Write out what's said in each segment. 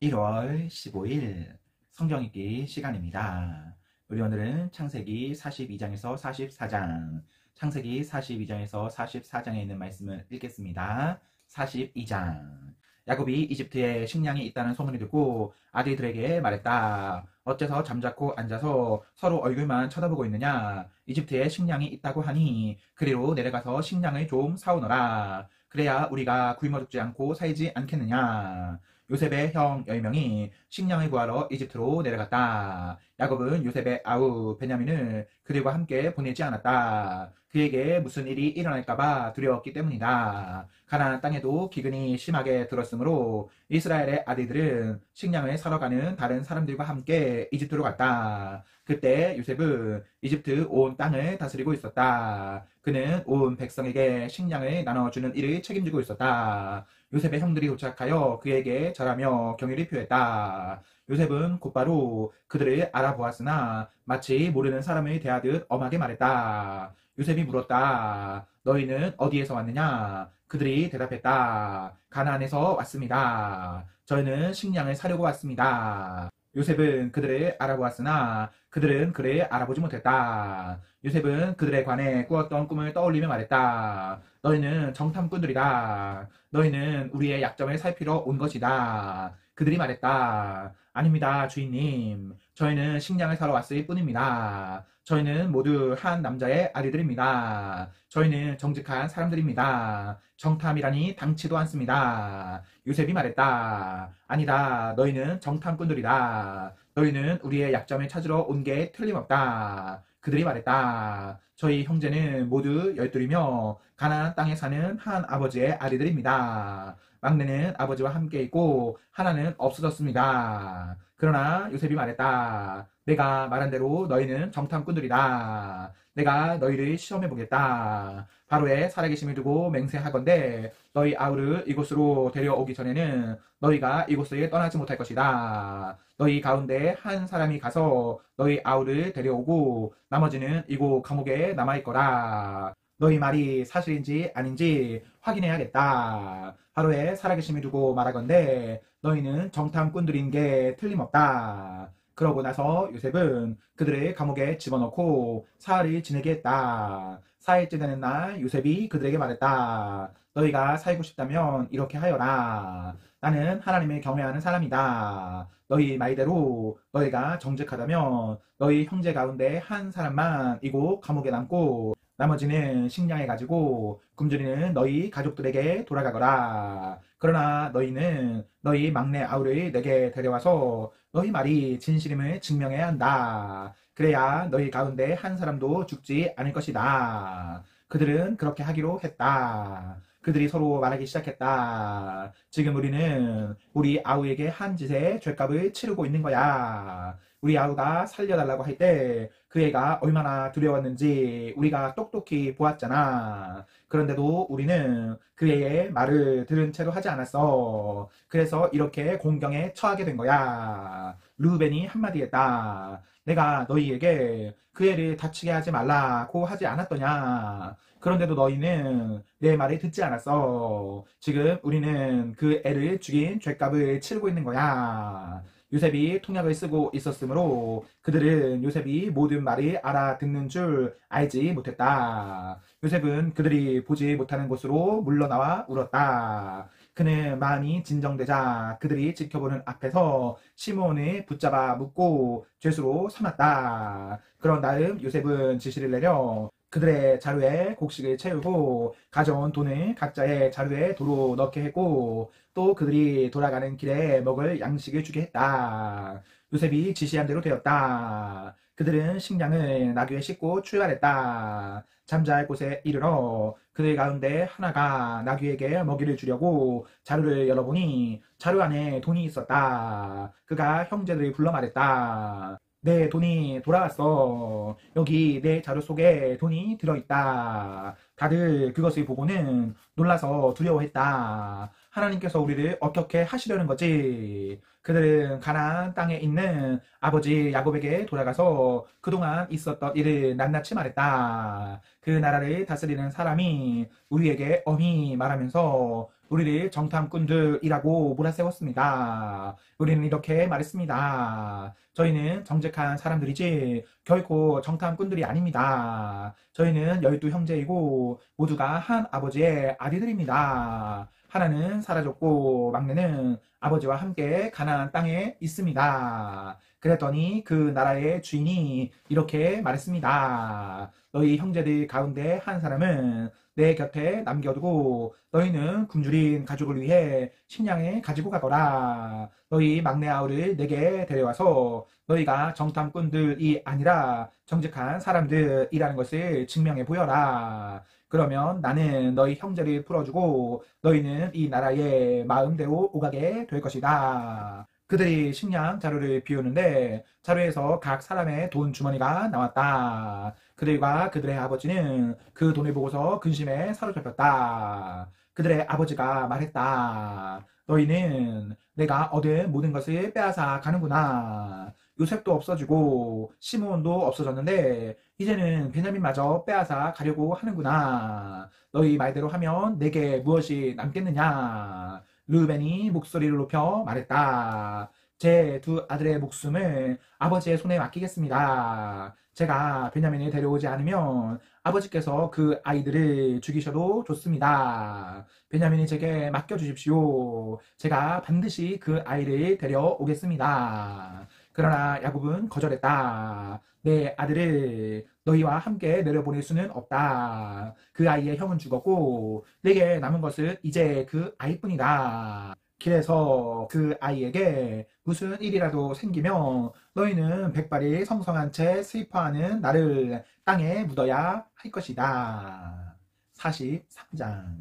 1월 15일 성경 읽기 시간입니다. 우리 오늘은 창세기 42장에서 44장, 창세기 42장에서 44장에 있는 말씀을 읽겠습니다. 42장. 야곱이 이집트에 식량이 있다는 소문이 듣고 아들들에게 말했다. 어째서 잠자코 앉아서 서로 얼굴만 쳐다보고 있느냐? 이집트에 식량이 있다고 하니 그리로 내려가서 식량을 좀 사오너라. 그래야 우리가 굶어 죽지 않고 살지 않겠느냐? 요셉의 형 10명이 식량을 구하러 이집트로 내려갔다. 야곱은 요셉의 아우 베냐민을 그들과 함께 보내지 않았다. 그에게 무슨 일이 일어날까봐 두려웠기 때문이다. 가나안 땅에도 기근이 심하게 들었으므로 이스라엘의 아들들은 식량을 사러 가는 다른 사람들과 함께 이집트로 갔다. 그때 요셉은 이집트 온 땅을 다스리고 있었다. 그는 온 백성에게 식량을 나눠주는 일을 책임지고 있었다. 요셉의 형들이 도착하여 그에게 절하며 경의를 표했다. 요셉은 곧바로 그들을 알아보았으나 마치 모르는 사람을 대하듯 엄하게 말했다. 요셉이 물었다. 너희는 어디에서 왔느냐? 그들이 대답했다. 가나안에서 왔습니다. 저희는 식량을 사려고 왔습니다. 요셉은 그들을 알아보았으나 그들은 그를 알아보지 못했다. 요셉은 그들에 관해 꾸었던 꿈을 떠올리며 말했다. 너희는 정탐꾼들이다. 너희는 우리의 약점을 살피러 온 것이다. 그들이 말했다. 아닙니다, 주인님. 저희는 식량을 사러 왔을 뿐입니다. 저희는 모두 한 남자의 아들들입니다. 저희는 정직한 사람들입니다. 정탐이라니 당치도 않습니다. 요셉이 말했다. 아니다, 너희는 정탐꾼들이다. 너희는 우리의 약점을 찾으러 온 게 틀림없다. 그들이 말했다. 저희 형제는 모두 12이며 가나안 땅에 사는 한 아버지의 아들들입니다. 막내는 아버지와 함께 있고 하나는 없어졌습니다. 그러나 요셉이 말했다. 내가 말한 대로 너희는 정탐꾼들이다. 내가 너희를 시험해 보겠다. 바로의 살아계심을 두고 맹세하건대 너희 아우를 이곳으로 데려오기 전에는 너희가 이곳을 떠나지 못할 것이다. 너희 가운데 한 사람이 가서 너희 아우를 데려오고 나머지는 이곳 감옥에 남아있거라. 너희 말이 사실인지 아닌지 확인해야겠다. 하루에 살아계심을 두고 말하건대 너희는 정탐꾼들인 게 틀림없다. 그러고 나서 요셉은 그들을 감옥에 집어넣고 사흘을 지내게 했다. 4일째 되는 날 요셉이 그들에게 말했다. 너희가 살고 싶다면 이렇게 하여라. 나는 하나님을 경외하는 사람이다. 너희 말대로 너희가 정직하다면 너희 형제 가운데 한 사람만 이곳 감옥에 남고 나머지는 식량해 가지고 굶주리는 너희 가족들에게 돌아가거라. 그러나 너희는 너희 막내 아우를 내게 데려와서 너희 말이 진실임을 증명해야 한다. 그래야 너희 가운데 한 사람도 죽지 않을 것이다. 그들은 그렇게 하기로 했다. 그들이 서로 말하기 시작했다. 지금 우리는 우리 아우에게 한 짓의 죄값을 치르고 있는 거야. 우리 아우가 살려달라고 할 때 그 애가 얼마나 두려웠는지 우리가 똑똑히 보았잖아. 그런데도 우리는 그 애의 말을 들은 채로 하지 않았어. 그래서 이렇게 공경에 처하게 된 거야. 르우벤이 한마디 했다. 내가 너희에게 그 애를 다치게 하지 말라고 하지 않았더냐. 그런데도 너희는 내 말을 듣지 않았어. 지금 우리는 그 애를 죽인 죄값을 치르고 있는 거야. 요셉이 통역을 쓰고 있었으므로 그들은 요셉이 모든 말을 알아듣는 줄 알지 못했다. 요셉은 그들이 보지 못하는 곳으로 물러나와 울었다. 그는 마음이 진정되자 그들이 지켜보는 앞에서 시므온을 붙잡아 묶고 죄수로 삼았다. 그런 다음 요셉은 지시를 내려 그들의 자루에 곡식을 채우고 가져온 돈을 각자의 자루에 도로 넣게 했고 또 그들이 돌아가는 길에 먹을 양식을 주게 했다. 요셉이 지시한 대로 되었다. 그들은 식량을 나귀에 싣고 출발했다. 잠잘 곳에 이르러 그들 가운데 하나가 나귀에게 먹이를 주려고 자루를 열어보니 자루 안에 돈이 있었다. 그가 형제들을 불러 말했다. 내 돈이 돌아왔어. 여기 내 자루 속에 돈이 들어있다. 다들 그것을 보고는 놀라서 두려워했다. 하나님께서 우리를 어떻게 하시려는 거지? 그들은 가나안 땅에 있는 아버지 야곱에게 돌아가서 그동안 있었던 일을 낱낱이 말했다. 그 나라를 다스리는 사람이 우리에게 엄히 말하면서 우리를 정탐꾼들이라고 몰아세웠습니다. 우리는 이렇게 말했습니다. 저희는 정직한 사람들이지 결코 정탐꾼들이 아닙니다. 저희는 12형제이고 모두가 한 아버지의 아들들입니다. 하나는 사라졌고 막내는 아버지와 함께 가나안 땅에 있습니다. 그랬더니 그 나라의 주인이 이렇게 말했습니다. 너희 형제들 가운데 한 사람은 내 곁에 남겨두고 너희는 굶주린 가족을 위해 식량을 가지고 가거라. 너희 막내 아우를 내게 데려와서 너희가 정탐꾼들이 아니라 정직한 사람들이라는 것을 증명해 보여라. 그러면 나는 너희 형제를 풀어주고 너희는 이 나라의 마음대로 오가게 될 것이다. 그들이 식량 자루를 비우는데 자루에서 각 사람의 돈 주머니가 나왔다. 그들과 그들의 아버지는 그 돈을 보고서 근심에 사로잡혔다. 그들의 아버지가 말했다. 너희는 내가 얻은 모든 것을 빼앗아 가는구나. 요셉도 없어지고 시므온도 없어졌는데 이제는 베냐민마저 빼앗아 가려고 하는구나. 너희 말대로 하면 내게 무엇이 남겠느냐. 르우벤이 목소리를 높여 말했다. 제 두 아들의 목숨을 아버지의 손에 맡기겠습니다. 제가 베냐민을 데려오지 않으면 아버지께서 그 아이들을 죽이셔도 좋습니다. 베냐민이 제게 맡겨주십시오. 제가 반드시 그 아이를 데려오겠습니다. 그러나 야곱은 거절했다. 내 아들을 너희와 함께 내려보낼 수는 없다. 그 아이의 형은 죽었고 내게 남은 것은 이제 그 아이뿐이다. 길에서 그 아이에게 무슨 일이라도 생기면 너희는 백발이 성성한 채 슬퍼하는 나를 땅에 묻어야 할 것이다. 43장.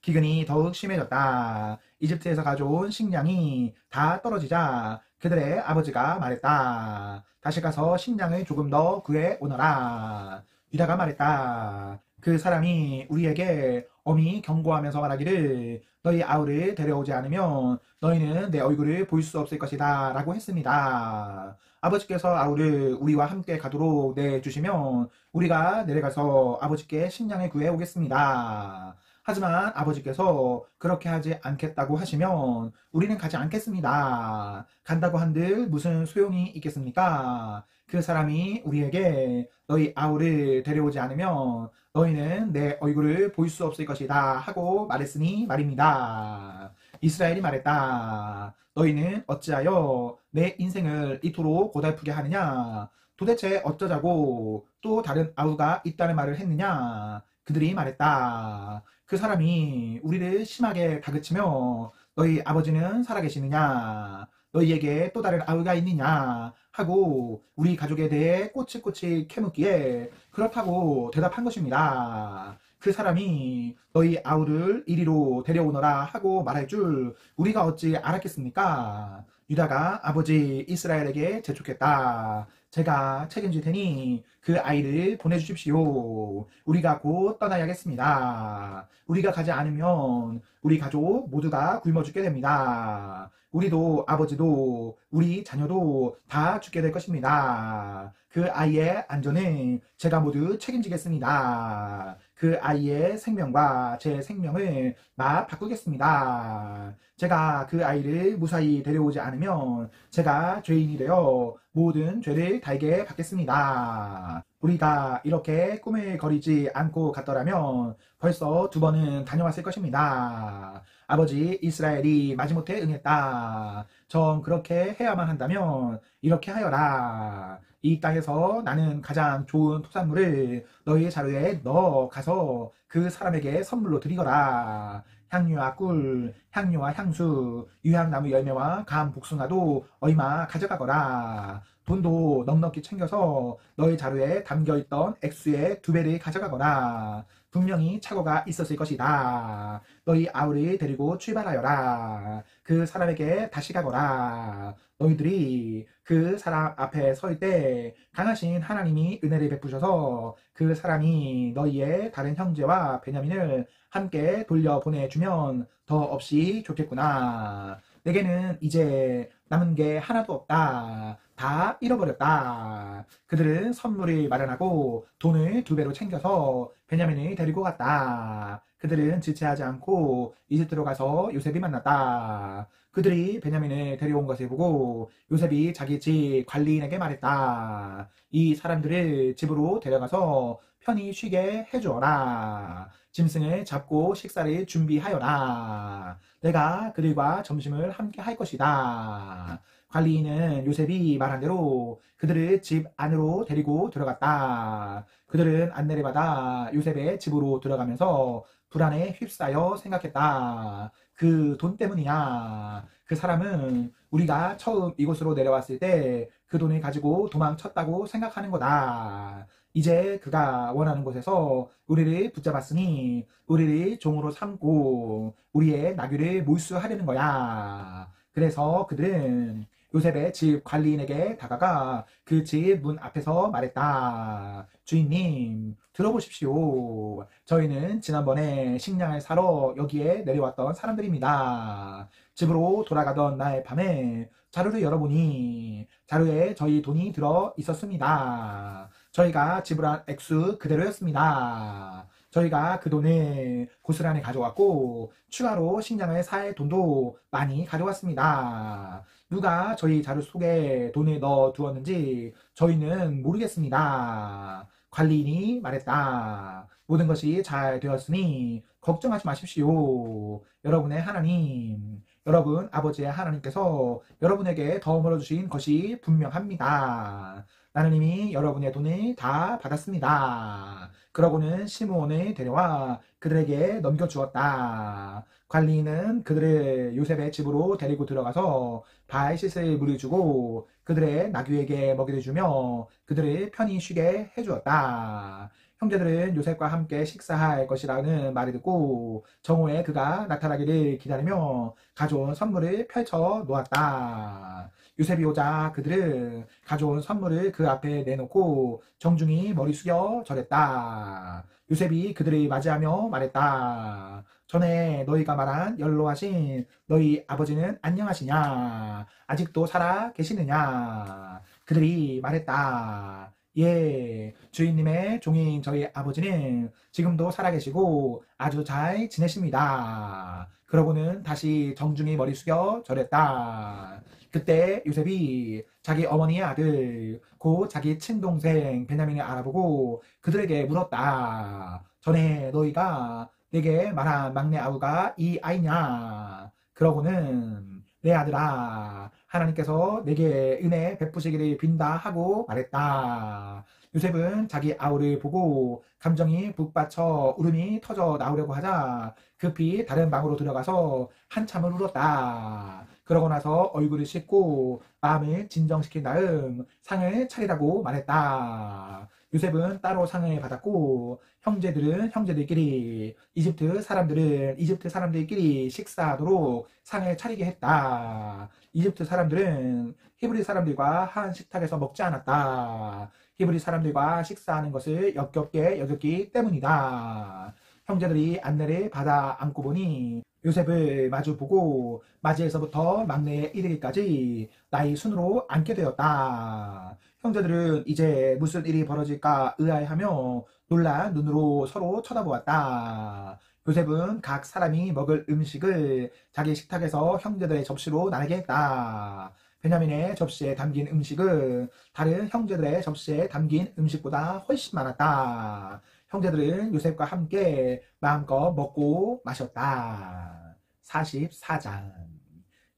기근이 더욱 심해졌다. 이집트에서 가져온 식량이 다 떨어지자 그들의 아버지가 말했다. 다시 가서 식량을 조금 더 구해 오너라. 유다가 말했다. 그 사람이 우리에게 엄히 경고하면서 말하기를 너희 아우를 데려오지 않으면 너희는 내 얼굴을 볼 수 없을 것이다 라고 했습니다. 아버지께서 아우를 우리와 함께 가도록 내주시면 우리가 내려가서 아버지께 식량을 구해 오겠습니다. 하지만 아버지께서 그렇게 하지 않겠다고 하시면 우리는 가지 않겠습니다. 간다고 한들 무슨 소용이 있겠습니까? 그 사람이 우리에게 너희 아우를 데려오지 않으면 너희는 내 얼굴을 볼 수 없을 것이다 하고 말했으니 말입니다. 이스라엘이 말했다. 너희는 어찌하여 내 인생을 이토록 고달프게 하느냐? 도대체 어쩌자고 또 다른 아우가 있다는 말을 했느냐? 그들이 말했다. 그 사람이 우리를 심하게 다그치며 너희 아버지는 살아계시느냐? 너희에게 또 다른 아우가 있느냐? 하고 우리 가족에 대해 꼬치꼬치 캐묻기에 그렇다고 대답한 것입니다. 그 사람이 너희 아우를 이리로 데려오너라 하고 말할 줄 우리가 어찌 알았겠습니까? 유다가 아버지 이스라엘에게 재촉했다. 제가 책임질 테니 그 아이를 보내주십시오. 우리가 곧 떠나야겠습니다. 우리가 가지 않으면 우리 가족 모두가 굶어 죽게 됩니다. 우리도 아버지도 우리 자녀도 다 죽게 될 것입니다. 그 아이의 안전은 제가 모두 책임지겠습니다. 그 아이의 생명과 제 생명을 바꾸겠습니다. 제가 그 아이를 무사히 데려오지 않으면 제가 죄인이 되어 모든 죄를 달게 받겠습니다. 우리가 이렇게 꿈을 거리지 않고 갔더라면 벌써 2번은 다녀왔을 것입니다. 아버지 이스라엘이 마지못해 응했다. 전 그렇게 해야만 한다면 이렇게 하여라. 이 땅에서 나는 가장 좋은 토산물을 너희 자루에 넣어 가서 그 사람에게 선물로 드리거라. 향유와 꿀, 향료와 향수, 유향나무 열매와 감 복숭아도 얼마 가져가거라. 돈도 넉넉히 챙겨서 너희 자루에 담겨있던 액수의 2배를 가져가거라. 분명히 착오가 있었을 것이다. 너희 아우를 데리고 출발하여라. 그 사람에게 다시 가거라. 너희들이 그 사람 앞에 설 때 강하신 하나님이 은혜를 베푸셔서 그 사람이 너희의 다른 형제와 베냐민을 함께 돌려보내주면 더 없이 좋겠구나. 내게는 이제 남은 게 하나도 없다. 다 잃어버렸다. 그들은 선물을 마련하고 돈을 2배로 챙겨서 베냐민을 데리고 갔다. 그들은 지체하지 않고 이집트로 가서 요셉이 만났다. 그들이 베냐민을 데려온 것을 보고 요셉이 자기 집 관리인에게 말했다. 이 사람들을 집으로 데려가서 편히 쉬게 해주어라. 짐승을 잡고 식사를 준비하여라. 내가 그들과 점심을 함께 할 것이다. 관리인은 요셉이 말한 대로 그들을 집 안으로 데리고 들어갔다. 그들은 안내를 받아 요셉의 집으로 들어가면서 불안에 휩싸여 생각했다. 그 돈 때문이야. 그 사람은 우리가 처음 이곳으로 내려왔을 때 그 돈을 가지고 도망쳤다고 생각하는 거다. 이제 그가 원하는 곳에서 우리를 붙잡았으니 우리를 종으로 삼고 우리의 나귀를 몰수하려는 거야. 그래서 그들은 요셉의 집 관리인에게 다가가 그 집 문 앞에서 말했다. 주인님, 들어보십시오. 저희는 지난번에 식량을 사러 여기에 내려왔던 사람들입니다. 집으로 돌아가던 날 밤에 자루를 열어보니 자루에 저희 돈이 들어 있었습니다. 저희가 지불한 액수 그대로였습니다. 저희가 그 돈을 고스란히 가져왔고 추가로 식량을 살 돈도 많이 가져왔습니다. 누가 저희 자루 속에 돈을 넣어 두었는지 저희는 모르겠습니다. 관리인이 말했다. 모든 것이 잘 되었으니 걱정하지 마십시오. 여러분의 하나님, 여러분 아버지의 하나님께서 여러분에게 더물어 주신 것이 분명합니다. 나는 이미 여러분의 돈을 다 받았습니다. 그러고는 시므온을 데려와 그들에게 넘겨주었다. 관리인은 그들을 요셉의 집으로 데리고 들어가서 발 씻을 물을 주고 그들의 나귀에게 먹이를 주며 그들을 편히 쉬게 해주었다. 형제들은 요셉과 함께 식사할 것이라는 말을 듣고 정오에 그가 나타나기를 기다리며 가져온 선물을 펼쳐 놓았다. 요셉이 오자 그들은 가져온 선물을 그 앞에 내놓고 정중히 머리 숙여 절했다. 요셉이 그들을 맞이하며 말했다. 전에 너희가 말한 연로하신 너희 아버지는 안녕하시냐? 아직도 살아 계시느냐? 그들이 말했다. 예, 주인님의 종인 저희 아버지는 지금도 살아계시고 아주 잘 지내십니다. 그러고는 다시 정중히 머리 숙여 절했다. 그때 요셉이 자기 어머니의 아들, 곧 자기 친동생 베냐민을 알아보고 그들에게 물었다. 전에 너희가 내게 말한 막내 아우가 이 아이냐? 그러고는 내 아들아, 하나님께서 내게 은혜 베푸시기를 빈다 하고 말했다. 요셉은 자기 아우를 보고 감정이 북받쳐 울음이 터져 나오려고 하자 급히 다른 방으로 들어가서 한참을 울었다. 그러고 나서 얼굴을 씻고 마음을 진정시킨 다음 상을 차리라고 말했다. 요셉은 따로 상을 받았고 형제들은 형제들끼리 이집트 사람들은 이집트 사람들끼리 식사하도록 상을 차리게 했다. 이집트 사람들은 히브리 사람들과 한 식탁에서 먹지 않았다. 히브리 사람들과 식사하는 것을 역겹게 여겼기 때문이다. 형제들이 안내를 받아 안고 보니 요셉을 마주보고 맞이에서부터 막내에 이르기까지 나이 순으로 앉게 되었다. 형제들은 이제 무슨 일이 벌어질까 의아해하며 놀란 눈으로 서로 쳐다보았다. 요셉은 각 사람이 먹을 음식을 자기 식탁에서 형제들의 접시로 나누게 했다. 베냐민의 접시에 담긴 음식은 다른 형제들의 접시에 담긴 음식보다 훨씬 많았다. 형제들은 요셉과 함께 마음껏 먹고 마셨다. 44장.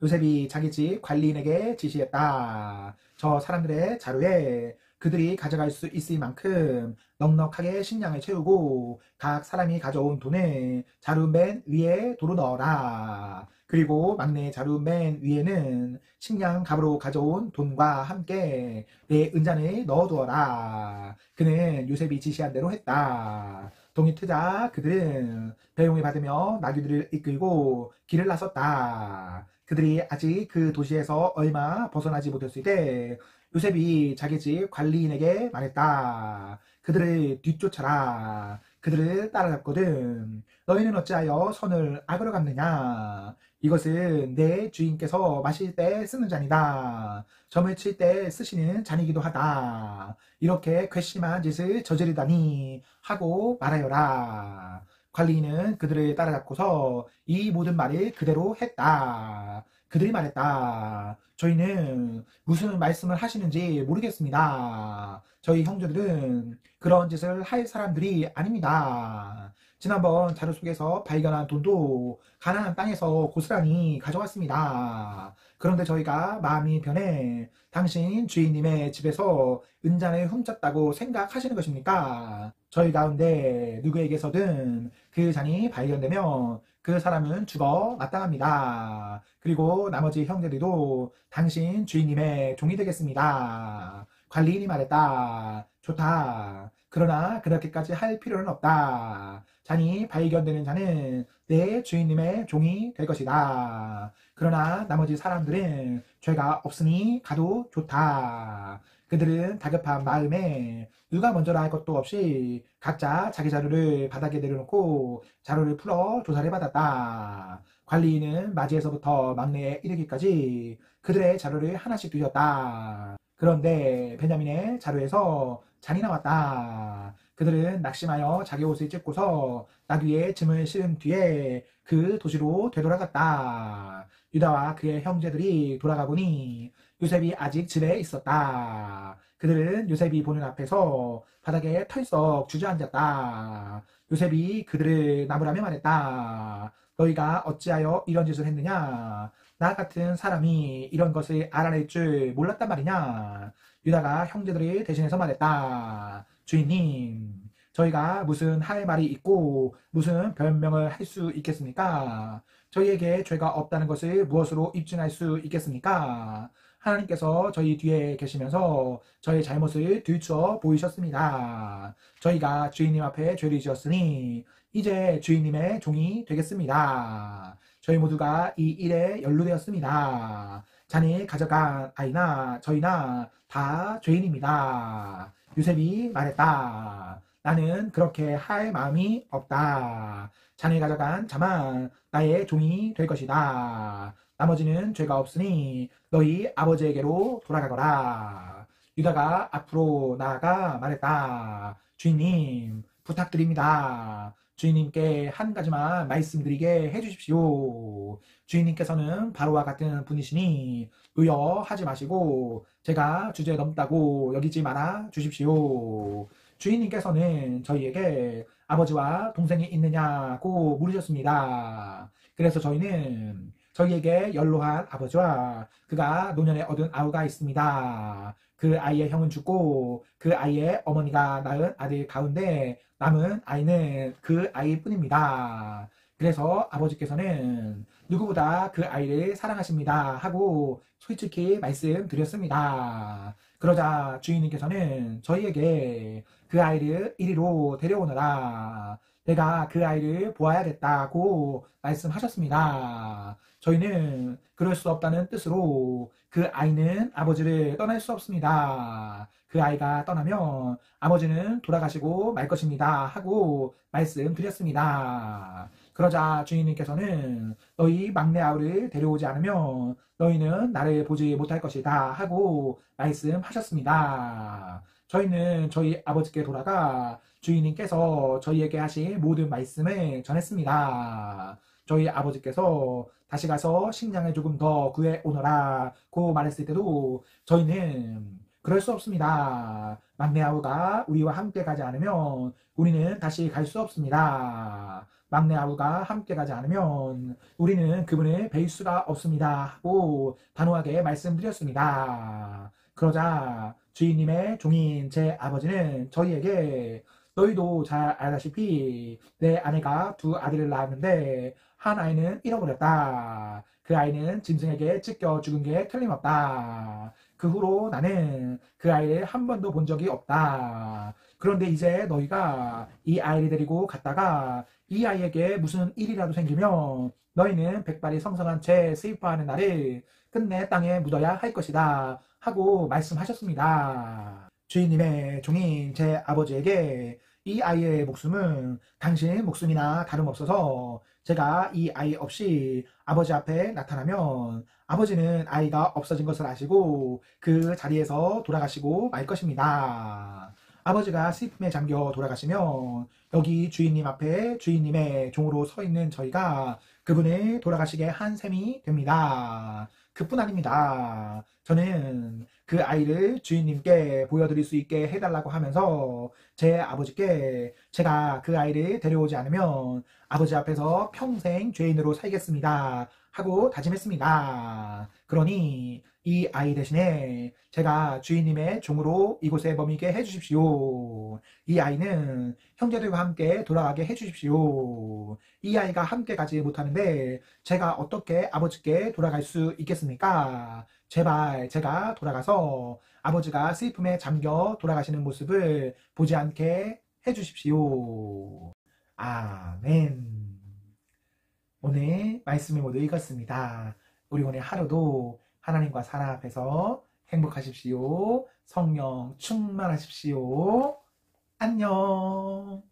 요셉이 자기 집 관리인에게 지시했다. 저 사람들의 자루에 그들이 가져갈 수 있을 만큼 넉넉하게 식량을 채우고 각 사람이 가져온 돈을 자루 맨 위에 도로 넣어라. 그리고 막내 자루 맨 위에는 식량 값으로 가져온 돈과 함께 내 은잔을 넣어두어라. 그는 요셉이 지시한 대로 했다. 동이 트자 그들은 배용을 받으며 나귀들을 이끌고 길을 나섰다. 그들이 아직 그 도시에서 얼마 벗어나지 못했을 때 요셉이 자기 집 관리인에게 말했다. 그들을 뒤쫓아라. 그들을 따라잡거든. 너희는 어찌하여 선을 악으로 갚느냐? 이것은 내 주인께서 마실 때 쓰는 잔이다. 점을 칠 때 쓰시는 잔이기도 하다. 이렇게 괘씸한 짓을 저지르다니 하고 말하여라. 관리인은 그들을 따라잡고서 이 모든 말을 그대로 했다. 그들이 말했다. 저희는 무슨 말씀을 하시는지 모르겠습니다. 저희 형제들은 그런 짓을 할 사람들이 아닙니다. 지난번 자료 속에서 발견한 돈도 가나안 땅에서 고스란히 가져왔습니다. 그런데 저희가 마음이 변해 당신 주인님의 집에서 은잔을 훔쳤다고 생각하시는 것입니까? 저희 가운데 누구에게서든 그 잔이 발견되면 그 사람은 죽어 마땅합니다. 그리고 나머지 형제들도 당신 주인님의 종이 되겠습니다. 관리인이 말했다. 좋다. 그러나 그렇게까지 할 필요는 없다. 잔이 발견되는 자는 내 주인님의 종이 될 것이다. 그러나 나머지 사람들은 죄가 없으니 가도 좋다. 그들은 다급한 마음에 누가 먼저라 할 것도 없이 각자 자기 자료를 바닥에 내려놓고 자료를 풀어 조사를 받았다. 관리인은 맞이에서부터 막내에 이르기까지 그들의 자료를 하나씩 뒤졌다. 그런데 베냐민의 자료에서 잔이 나왔다. 그들은 낙심하여 자기 옷을 찢고서 나귀에 짐을 실은 뒤에 그 도시로 되돌아갔다. 유다와 그의 형제들이 돌아가보니 요셉이 아직 집에 있었다. 그들은 요셉이 보는 앞에서 바닥에 털썩 주저앉았다. 요셉이 그들을 나무라며 말했다. 너희가 어찌하여 이런 짓을 했느냐? 나 같은 사람이 이런 것을 알아낼 줄 몰랐단 말이냐? 유다가 형제들을 대신해서 말했다. 주인님, 저희가 무슨 할 말이 있고 무슨 변명을 할 수 있겠습니까? 저희에게 죄가 없다는 것을 무엇으로 입증할 수 있겠습니까? 하나님께서 저희 뒤에 계시면서 저희 잘못을 들추어 보이셨습니다. 저희가 주인님 앞에 죄를 지었으니 이제 주인님의 종이 되겠습니다. 저희 모두가 이 일에 연루되었습니다. 잔이 가져간 아이나 저희나 다 죄인입니다. 요셉이 말했다. 나는 그렇게 할 마음이 없다. 잔을 가져간 자만 나의 종이 될 것이다. 나머지는 죄가 없으니 너희 아버지에게로 돌아가거라. 유다가 앞으로 나아가 말했다. 주인님, 부탁드립니다. 주인님께 한 가지만 말씀드리게 해주십시오. 주인님께서는 바로와 같은 분이시니 의여하지 마시고 제가 주제 넘다고 여기지 말아 주십시오. 주인님께서는 저희에게 아버지와 동생이 있느냐고 물으셨습니다. 그래서 저희는 저희에게 연로한 아버지와 그가 노년에 얻은 아우가 있습니다. 그 아이의 형은 죽고 그 아이의 어머니가 낳은 아들 가운데 남은 아이는 그 아이뿐입니다. 그래서 아버지께서는 누구보다 그 아이를 사랑하십니다 하고 솔직히 말씀드렸습니다. 그러자 주인님께서는 저희에게 그 아이를 이리로 데려오너라. 내가 그 아이를 보아야겠다고 말씀하셨습니다. 저희는 그럴 수 없다는 뜻으로 그 아이는 아버지를 떠날 수 없습니다. 그 아이가 떠나면 아버지는 돌아가시고 말 것입니다 하고 말씀드렸습니다. 그러자 주인님께서는 너희 막내 아우를 데려오지 않으면 너희는 나를 보지 못할 것이다 하고 말씀하셨습니다. 저희는 저희 아버지께 돌아가 주인님께서 저희에게 하신 모든 말씀을 전했습니다. 저희 아버지께서 다시 가서 식량을 조금 더 구해 오너라고 말했을 때도 저희는 그럴 수 없습니다. 막내 아우가 우리와 함께 가지 않으면 우리는 다시 갈 수 없습니다. 막내 아우가 함께 가지 않으면 우리는 그분을 뵐 수가 없습니다 하고 단호하게 말씀드렸습니다. 그러자 주인님의 종인 제 아버지는 저희에게 너희도 잘 알다시피 내 아내가 두 아들을 낳았는데 한 아이는 잃어버렸다. 그 아이는 짐승에게 찢겨 죽은 게 틀림없다. 그 후로 나는 그 아이를 한 번도 본 적이 없다. 그런데 이제 너희가 이 아이를 데리고 갔다가 이 아이에게 무슨 일이라도 생기면 너희는 백발이 성성한 채 슬퍼하는 날을 끝내 땅에 묻어야 할 것이다 하고 말씀하셨습니다. 주인님의 종인 제 아버지에게 이 아이의 목숨은 당신 목숨이나 다름없어서 제가 이 아이 없이 아버지 앞에 나타나면 아버지는 아이가 없어진 것을 아시고 그 자리에서 돌아가시고 말 것입니다. 아버지가 슬픔에 잠겨 돌아가시면 여기 주인님 앞에 주인님의 종으로 서 있는 저희가 그분을 돌아가시게 한 셈이 됩니다. 그뿐 아닙니다. 저는 그 아이를 주인님께 보여드릴 수 있게 해달라고 하면서 제 아버지께 제가 그 아이를 데려오지 않으면 아버지 앞에서 평생 죄인으로 살겠습니다 하고 다짐했습니다. 그러니 이 아이 대신에 제가 주인님의 종으로 이곳에 머물게 해주십시오. 이 아이는 형제들과 함께 돌아가게 해주십시오. 이 아이가 함께 가지 못하는데 제가 어떻게 아버지께 돌아갈 수 있겠습니까? 제발 제가 돌아가서 아버지가 슬픔에 잠겨 돌아가시는 모습을 보지 않게 해주십시오. 아멘. 오늘 말씀을 모두 읽었습니다. 우리 오늘 하루도 하나님과 사랑 앞에서 행복하십시오. 성령 충만하십시오. 안녕.